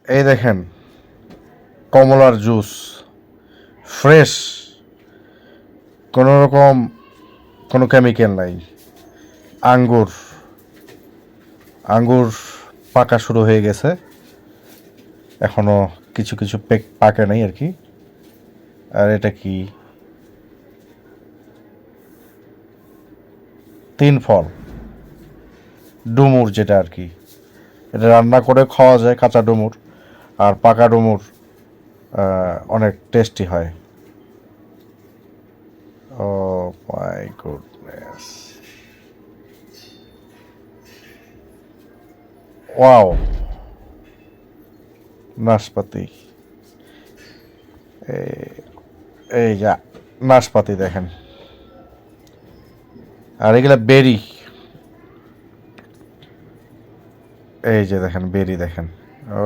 এই দেখেন কমলার জুস, ফ্রেশ, কোনো রকম কোনো কেমিক্যাল নাই। আঙ্গুর, আঙ্গুর পাকা শুরু হয়ে গেছে, এখনো কিছু কিছু পাকে নাই আর কি। আর এটা কি, তিন ফল, ডুমুর যেটা আর কি, এটা রান্না করে খাওয়া যায় কাঁচা ডুমুর, আর পাকা ডুমুর অনেক টেস্টি হয়। ও মাই গুডনেস, ওয়াও, নাশপাতি, এই যা নাশপাতি দেখেন, আর এগুলা বেরি, এই যে দেখেন বেরি দেখেন, ও